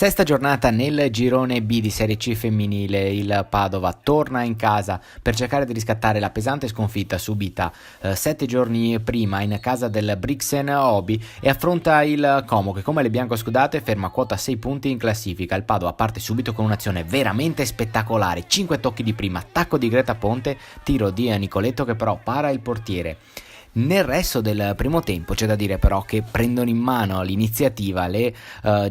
Sesta giornata nel girone B di Serie C femminile, il Padova torna in casa per cercare di riscattare la pesante sconfitta subita 7 giorni prima in casa del Brixen Obi e affronta il Como che, come le biancoscudate, ferma quota 6 punti in classifica. Il Padova parte subito con un'azione veramente spettacolare: 5 tocchi di prima, attacco di Greta Ponte, tiro di Nicoletto che però para il portiere. Nel resto del primo tempo c'è da dire però che prendono in mano l'iniziativa le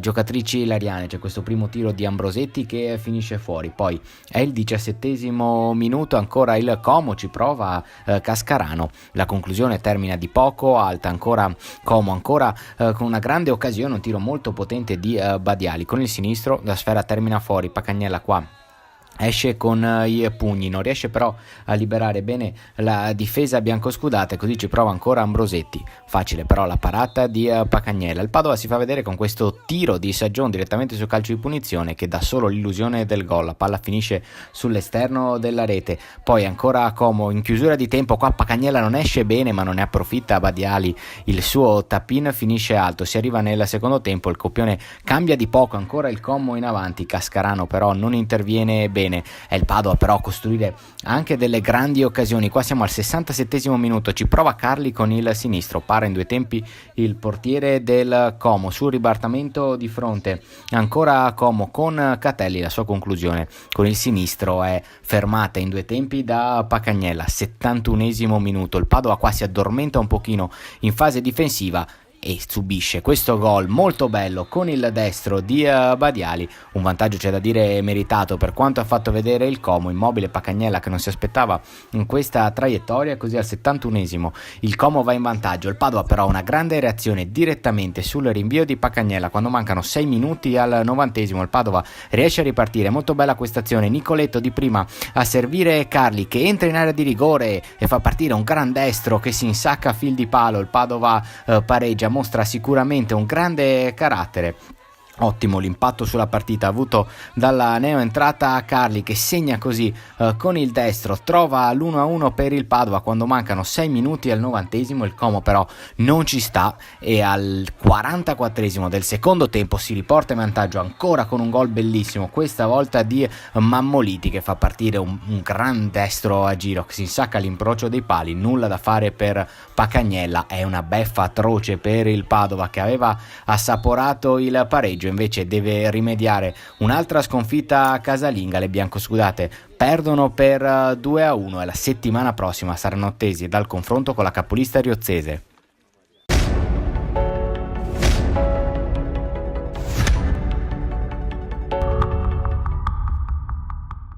giocatrici ilariane. C'è questo primo tiro di Ambrosetti che finisce fuori, poi è il 17° minuto, ancora il Como ci prova Cascarano, la conclusione termina di poco, alta ancora Como, ancora con una grande occasione, un tiro molto potente di Badiali con il sinistro, la sfera termina fuori, Pacagnella qua esce con i pugni, non riesce però a liberare bene la difesa biancoscudata e così ci prova ancora Ambrosetti. Facile però la parata di Pacagnella. Il Padova si fa vedere con questo tiro di Saggion direttamente sul calcio di punizione che dà solo l'illusione del gol. La palla finisce sull'esterno della rete. Poi ancora Como in chiusura di tempo, qua Pacagnella non esce bene ma non ne approfitta Badiali, il suo tap-in finisce alto. Si arriva nel secondo tempo, il copione cambia di poco, ancora il Como in avanti, Cascarano però non interviene bene. È il Padova però a costruire anche delle grandi occasioni. Qua siamo al 67° minuto, ci prova Carli con il sinistro, para in due tempi il portiere del Como sul ribaltamento di fronte, ancora Como con Catelli, la sua conclusione con il sinistro è fermata in due tempi da Pacagnella. 71° minuto, il Padova qua si addormenta un pochino in fase difensiva e subisce questo gol molto bello con il destro di Badiali. Un vantaggio, c'è da dire, meritato per quanto ha fatto vedere il Como. Immobile Pacagnella che non si aspettava in questa traiettoria, così al 71° il Como va in vantaggio. Il Padova però ha una grande reazione direttamente sul rinvio di Pacagnella quando mancano 6 minuti al 90°. Il Padova riesce a ripartire, molto bella questa azione, Nicoletto di prima a servire Carli che entra in area di rigore e fa partire un gran destro che si insacca a fil di palo. Il Padova pareggia, mostra sicuramente un grande carattere. Ottimo l'impatto sulla partita avuto dalla neoentrata Carli che segna così con il destro, trova l'1-1 per il Padova quando mancano 6 minuti al 90°. Il Como però non ci sta e al 44° del secondo tempo si riporta in vantaggio ancora con un gol bellissimo, questa volta di Mammoliti che fa partire un gran destro a giro che si insacca all'incrocio dei pali. Nulla da fare per Pacagnella, è una beffa atroce per il Padova che aveva assaporato il pareggio, invece deve rimediare. Un'altra sconfitta casalinga, le biancoscudate perdono per 2-1 e la settimana prossima saranno attesi dal confronto con la capolista riozzese.